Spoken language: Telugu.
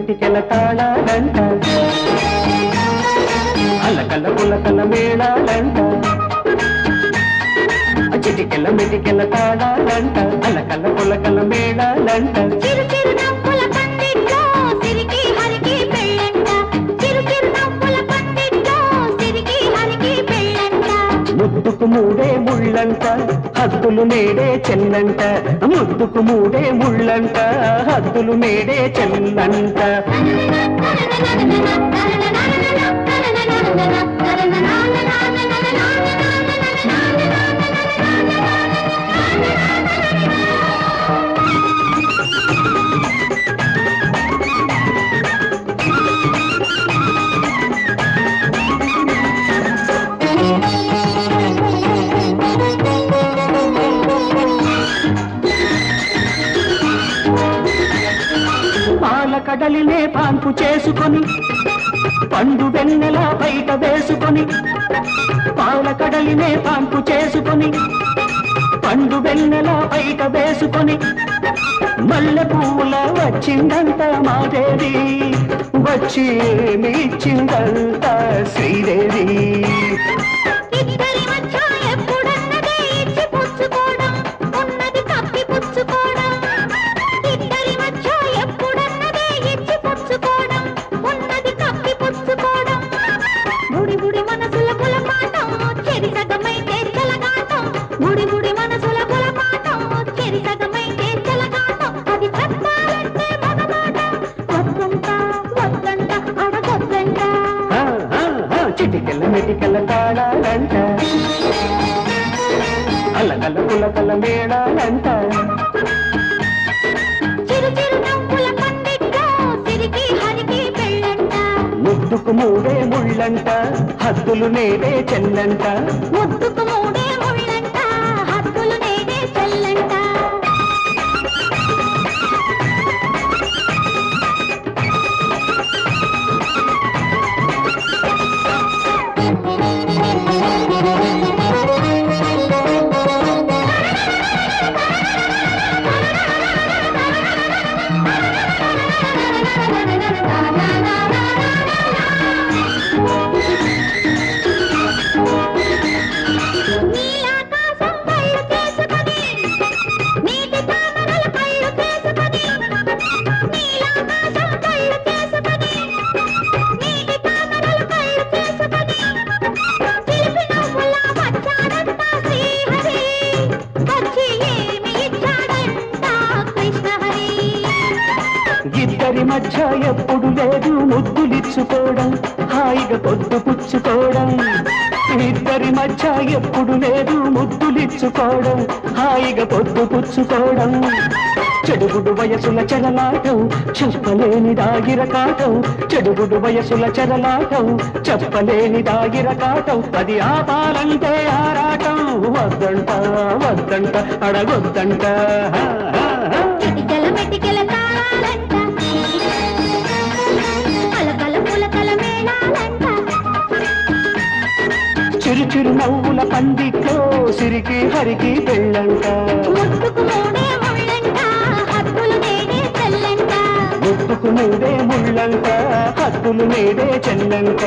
మెటికెల తాళాలంట అలకల పులకల మేళాలంట చిటికెల మెటికెల తాళాలంట అలకల పులకల మేళాలంట ముద్దుకు మూడే ముళ్ళంట హద్దులు నేడే చెల్లంట ముద్దుకు మూడే ముళ్ళంట హద్దులు నేడే చెల్లంట కడలినే పాన్పు చేసుకొని పండు వెన్నెల బయట వేసుకొని పాల కడలినే పాన్పు చేసుకొని పండు వెన్నెల బయట వేసుకొని మల్లె పూల వచ్చిందంట మాదేవి వచ్చి మీచ్చిందంట శ్రీదేవి చిటికెల మెటికెల తాళాలంట అలకల పులకల మేళాలంట ముద్దుకు మూడే ముళ్ళంట హద్దులు నేడే చెల్లంట ముద్దుకు మూడే ముళ్ళంట హద్దులు నేడే చెల్లంట ఇద్దరి మధ్య ఎప్పుడు లేదు ముద్దులిచ్చుకోవడం హాయిగా పొద్దు పుచ్చుకోవడం ఇద్దరి మధ్య ఎప్పుడు లేదు ముద్దులిచ్చుకోవడం హాయిగా పొద్దు పుచ్చుకోవడం చెడుగుడు వయసుల చెరలాటం చెప్పలేని దాగిరకాటం చెడుగుడు వయసుల చెరలాటం చెప్పలేని దాగిరకాటం అది ఆపాలంటే ఆరాటం వద్దంట వద్దంట అడగొద్దంట చిరు చిరు నవ్వుల పందిట్లో సిరికి హరికి పెళ్ళంట ముద్దుకు మూడే ముళ్ళంట హద్దులు నేడే చెల్లంట ముద్దుకు మూడే ముళ్ళంట హద్దులు నేడే చెల్లంట